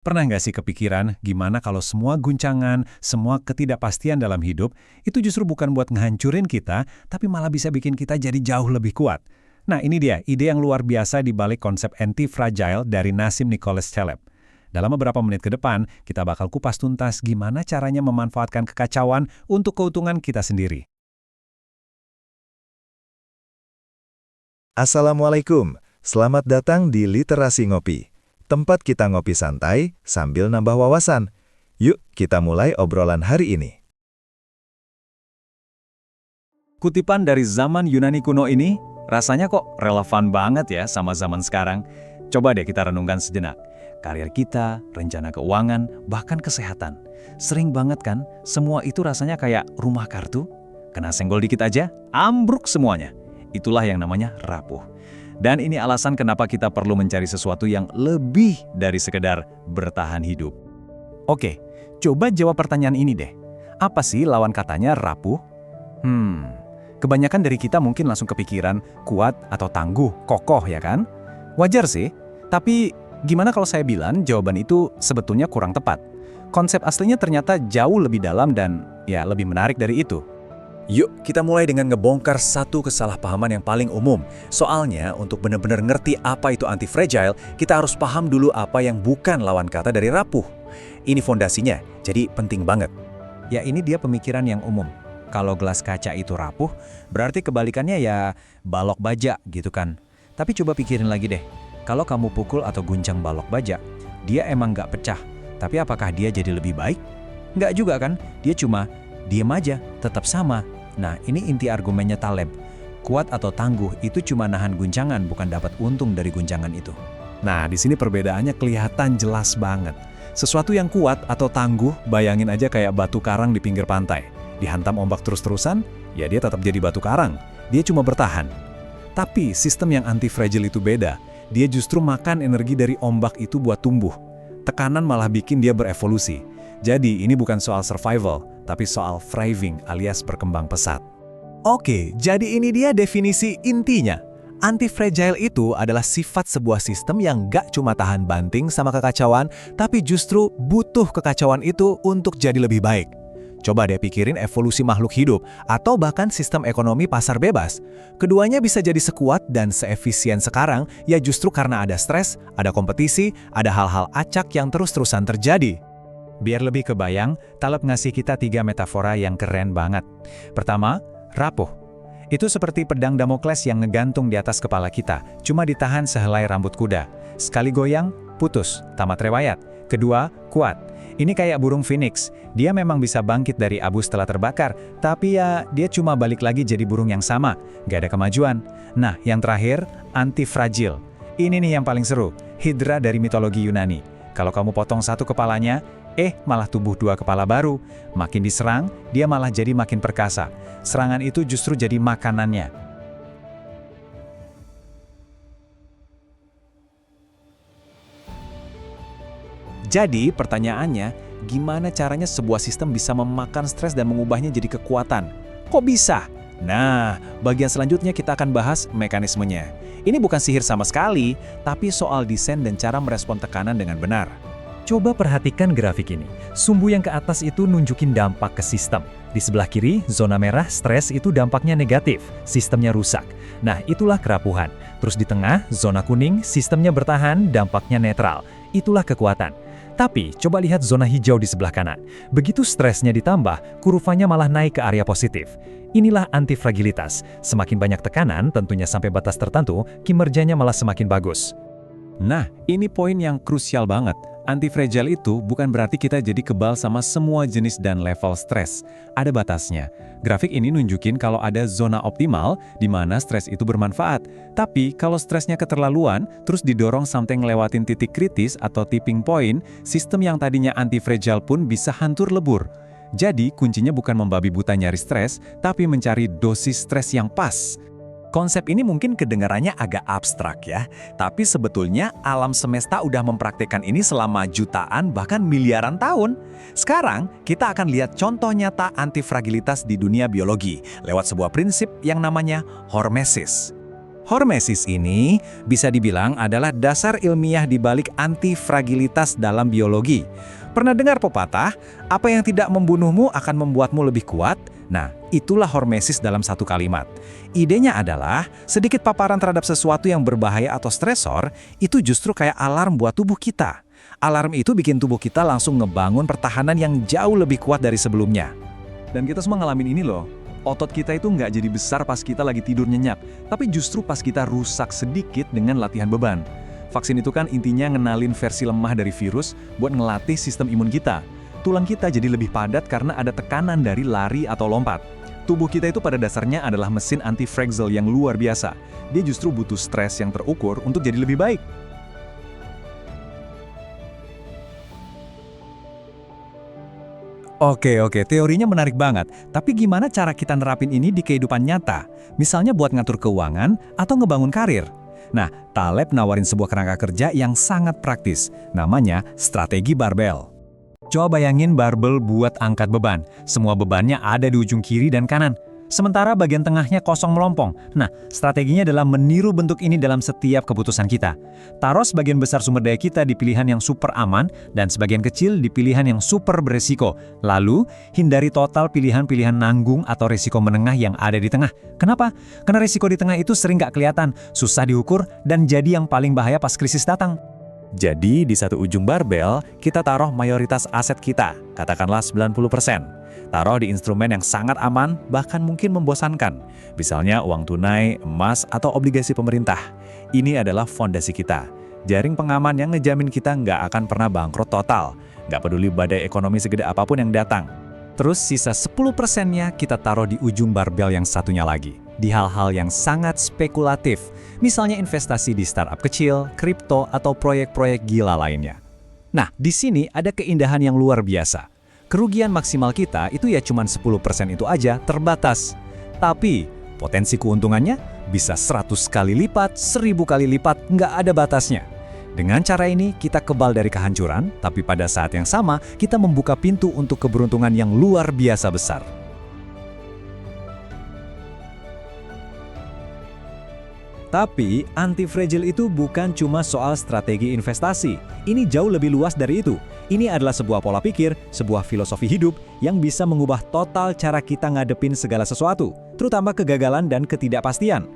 Pernah nggak sih kepikiran gimana kalau semua guncangan, semua ketidakpastian dalam hidup itu justru bukan buat ngehancurin kita, tapi malah bisa bikin kita jadi jauh lebih kuat. Nah ini dia ide yang luar biasa di balik konsep anti-fragile dari Nassim Nicholas Taleb. Dalam beberapa menit ke depan, kita bakal kupas tuntas gimana caranya memanfaatkan kekacauan untuk keuntungan kita sendiri. Assalamualaikum, selamat datang di Literasi Ngopi. Tempat kita ngopi santai sambil nambah wawasan. Yuk kita mulai obrolan hari ini. Kutipan dari zaman Yunani kuno ini rasanya kok relevan banget ya sama zaman sekarang. Coba deh kita renungkan sejenak. Karir kita, rencana keuangan, bahkan kesehatan. Sering banget kan, semua itu rasanya kayak rumah kartu. Kena senggol dikit aja, ambruk semuanya. Itulah yang namanya rapuh. Dan ini alasan kenapa kita perlu mencari sesuatu yang lebih dari sekedar bertahan hidup. Oke, coba jawab pertanyaan ini deh. Apa sih lawan katanya rapuh? Kebanyakan dari kita mungkin langsung kepikiran kuat atau tangguh, kokoh ya kan? Wajar sih, tapi gimana kalau saya bilang jawaban itu sebetulnya kurang tepat? Konsep aslinya ternyata jauh lebih dalam dan ya lebih menarik dari itu. Yuk, kita mulai dengan ngebongkar satu kesalahpahaman yang paling umum. Soalnya, untuk benar-benar ngerti apa itu anti-fragile, kita harus paham dulu apa yang bukan lawan kata dari rapuh. Ini fondasinya, jadi penting banget. Ya, ini dia pemikiran yang umum. Kalau gelas kaca itu rapuh, berarti kebalikannya ya balok baja gitu kan. Tapi coba pikirin lagi deh, kalau kamu pukul atau guncang balok baja, dia emang nggak pecah. Tapi apakah dia jadi lebih baik? Nggak juga kan, dia cuma diem aja, tetap sama. Nah, ini inti argumennya Taleb. Kuat atau tangguh itu cuma nahan guncangan, bukan dapat untung dari guncangan itu. Nah, di sini perbedaannya kelihatan jelas banget. Sesuatu yang kuat atau tangguh, bayangin aja kayak batu karang di pinggir pantai. Dihantam ombak terus-terusan, ya dia tetap jadi batu karang. Dia cuma bertahan. Tapi sistem yang anti-fragile itu beda. Dia justru makan energi dari ombak itu buat tumbuh. Tekanan malah bikin dia berevolusi. Jadi, ini bukan soal survival, tapi soal thriving alias berkembang pesat. Oke, jadi ini dia definisi intinya. Anti-fragile itu adalah sifat sebuah sistem yang gak cuma tahan banting sama kekacauan, tapi justru butuh kekacauan itu untuk jadi lebih baik. Coba deh pikirin evolusi makhluk hidup, atau bahkan sistem ekonomi pasar bebas. Keduanya bisa jadi sekuat dan seefisien sekarang, ya justru karena ada stres, ada kompetisi, ada hal-hal acak yang terus-terusan terjadi. Biar lebih kebayang, Taleb ngasih kita 3 metafora yang keren banget. Pertama, rapuh. Itu seperti pedang Damokles yang ngegantung di atas kepala kita, cuma ditahan sehelai rambut kuda. Sekali goyang, putus, tamat riwayat. Kedua, kuat. Ini kayak burung phoenix. Dia memang bisa bangkit dari abu setelah terbakar, tapi ya dia cuma balik lagi jadi burung yang sama. Gak ada kemajuan. Nah, yang terakhir, anti-fragile. Ini nih yang paling seru, Hydra dari mitologi Yunani. Kalau kamu potong satu kepalanya, malah tumbuh 2 kepala baru. Makin diserang, dia malah jadi makin perkasa. Serangan itu justru jadi makanannya. Jadi pertanyaannya, gimana caranya sebuah sistem bisa memakan stres dan mengubahnya jadi kekuatan? Kok bisa? Nah, bagian selanjutnya kita akan bahas mekanismenya. Ini bukan sihir sama sekali, tapi soal desain dan cara merespon tekanan dengan benar. Coba perhatikan grafik ini. Sumbu yang ke atas itu nunjukin dampak ke sistem. Di sebelah kiri, zona merah, stres itu dampaknya negatif, sistemnya rusak. Nah, itulah kerapuhan. Terus di tengah, zona kuning, sistemnya bertahan, dampaknya netral. Itulah kekuatan. Tapi, coba lihat zona hijau di sebelah kanan. Begitu stresnya ditambah, kurvanya malah naik ke area positif. Inilah antifragilitas. Semakin banyak tekanan, tentunya sampai batas tertentu, kinerjanya malah semakin bagus. Nah, ini poin yang krusial banget. Anti-fragile itu bukan berarti kita jadi kebal sama semua jenis dan level stres. Ada batasnya. Grafik ini nunjukin kalau ada zona optimal di mana stres itu bermanfaat. Tapi kalau stresnya keterlaluan, terus didorong sampai ngelewatin titik kritis atau tipping point, sistem yang tadinya anti-fragile pun bisa hancur lebur. Jadi kuncinya bukan membabi buta nyari stres, tapi mencari dosis stres yang pas. Konsep ini mungkin kedengarannya agak abstrak ya, tapi sebetulnya alam semesta udah mempraktikkan ini selama jutaan bahkan miliaran tahun. Sekarang, kita akan lihat contoh nyata antifragilitas di dunia biologi lewat sebuah prinsip yang namanya hormesis. Hormesis ini bisa dibilang adalah dasar ilmiah di balik antifragilitas dalam biologi. Pernah dengar pepatah, apa yang tidak membunuhmu akan membuatmu lebih kuat? Nah, itulah hormesis dalam satu kalimat. Idenya adalah, sedikit paparan terhadap sesuatu yang berbahaya atau stresor, itu justru kayak alarm buat tubuh kita. Alarm itu bikin tubuh kita langsung ngebangun pertahanan yang jauh lebih kuat dari sebelumnya. Dan kita semua ngalamin ini loh. Otot kita itu nggak jadi besar pas kita lagi tidur nyenyak, tapi justru pas kita rusak sedikit dengan latihan beban. Vaksin itu kan intinya ngenalin versi lemah dari virus buat ngelatih sistem imun kita. Tulang kita jadi lebih padat karena ada tekanan dari lari atau lompat. Tubuh kita itu pada dasarnya adalah mesin anti-fragile yang luar biasa. Dia justru butuh stres yang terukur untuk jadi lebih baik. Oke, teorinya menarik banget. Tapi gimana cara kita nerapin ini di kehidupan nyata? Misalnya buat ngatur keuangan atau ngebangun karir? Nah, Taleb nawarin sebuah kerangka kerja yang sangat praktis. Namanya strategi barbel. Coba bayangin barbel buat angkat beban. Semua bebannya ada di ujung kiri dan kanan. Sementara bagian tengahnya kosong melompong. Nah, strateginya adalah meniru bentuk ini dalam setiap keputusan kita. Taruh sebagian besar sumber daya kita di pilihan yang super aman dan sebagian kecil di pilihan yang super beresiko. Lalu, hindari total pilihan-pilihan nanggung atau resiko menengah yang ada di tengah. Kenapa? Karena resiko di tengah itu sering nggak kelihatan, susah diukur, dan jadi yang paling bahaya pas krisis datang. Jadi, di satu ujung barbel, kita taruh mayoritas aset kita, katakanlah 90%. Taruh di instrumen yang sangat aman, bahkan mungkin membosankan. Misalnya uang tunai, emas, atau obligasi pemerintah. Ini adalah fondasi kita. Jaring pengaman yang ngejamin kita nggak akan pernah bangkrut total. Nggak peduli badai ekonomi segede apapun yang datang. Terus sisa 10%-nya kita taruh di ujung barbel yang satunya lagi. Di hal-hal yang sangat spekulatif. Misalnya investasi di startup kecil, kripto, atau proyek-proyek gila lainnya. Nah, di sini ada keindahan yang luar biasa. Kerugian maksimal kita itu ya cuma 10% itu aja, terbatas. Tapi, potensi keuntungannya bisa 100 kali lipat, 1000 kali lipat, nggak ada batasnya. Dengan cara ini, kita kebal dari kehancuran, tapi pada saat yang sama, kita membuka pintu untuk keberuntungan yang luar biasa besar. Tapi, anti-fragile itu bukan cuma soal strategi investasi. Ini jauh lebih luas dari itu. Ini adalah sebuah pola pikir, sebuah filosofi hidup yang bisa mengubah total cara kita ngadepin segala sesuatu, terutama kegagalan dan ketidakpastian.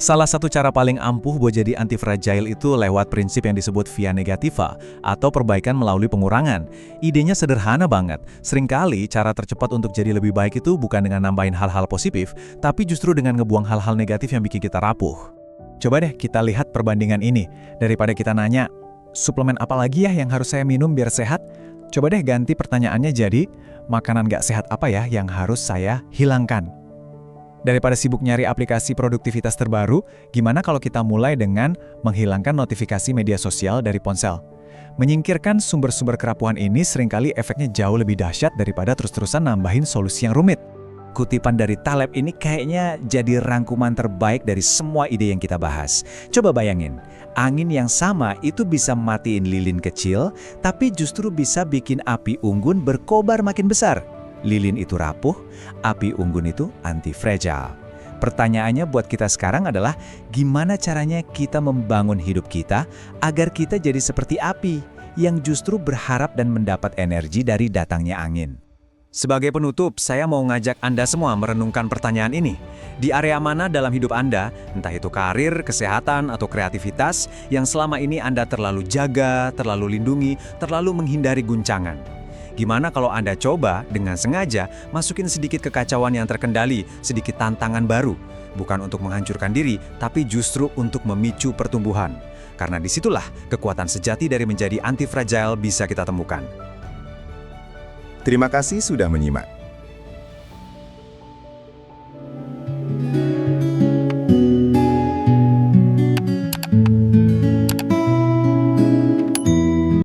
Salah satu cara paling ampuh buat jadi anti-fragile itu lewat prinsip yang disebut via negativa, atau perbaikan melalui pengurangan. Idenya sederhana banget. Seringkali cara tercepat untuk jadi lebih baik itu bukan dengan nambahin hal-hal positif, tapi justru dengan ngebuang hal-hal negatif yang bikin kita rapuh. Coba deh kita lihat perbandingan ini. Daripada kita nanya, suplemen apa lagi ya yang harus saya minum biar sehat? Coba deh ganti pertanyaannya jadi, makanan gak sehat apa ya yang harus saya hilangkan? Daripada sibuk nyari aplikasi produktivitas terbaru, gimana kalau kita mulai dengan menghilangkan notifikasi media sosial dari ponsel? Menyingkirkan sumber-sumber kerapuhan ini seringkali efeknya jauh lebih dahsyat daripada terus-terusan nambahin solusi yang rumit. Kutipan dari Taleb ini kayaknya jadi rangkuman terbaik dari semua ide yang kita bahas. Coba bayangin, angin yang sama itu bisa matiin lilin kecil, tapi justru bisa bikin api unggun berkobar makin besar. Lilin itu rapuh, api unggun itu anti-fragile. Pertanyaannya buat kita sekarang adalah, gimana caranya kita membangun hidup kita agar kita jadi seperti api yang justru berharap dan mendapat energi dari datangnya angin? Sebagai penutup, saya mau ngajak Anda semua merenungkan pertanyaan ini. Di area mana dalam hidup Anda, entah itu karir, kesehatan, atau kreativitas, yang selama ini Anda terlalu jaga, terlalu lindungi, terlalu menghindari guncangan? Gimana kalau Anda coba dengan sengaja masukin sedikit kekacauan yang terkendali, sedikit tantangan baru? Bukan untuk menghancurkan diri, tapi justru untuk memicu pertumbuhan. Karena disitulah kekuatan sejati dari menjadi anti-fragile bisa kita temukan. Terima kasih sudah menyimak.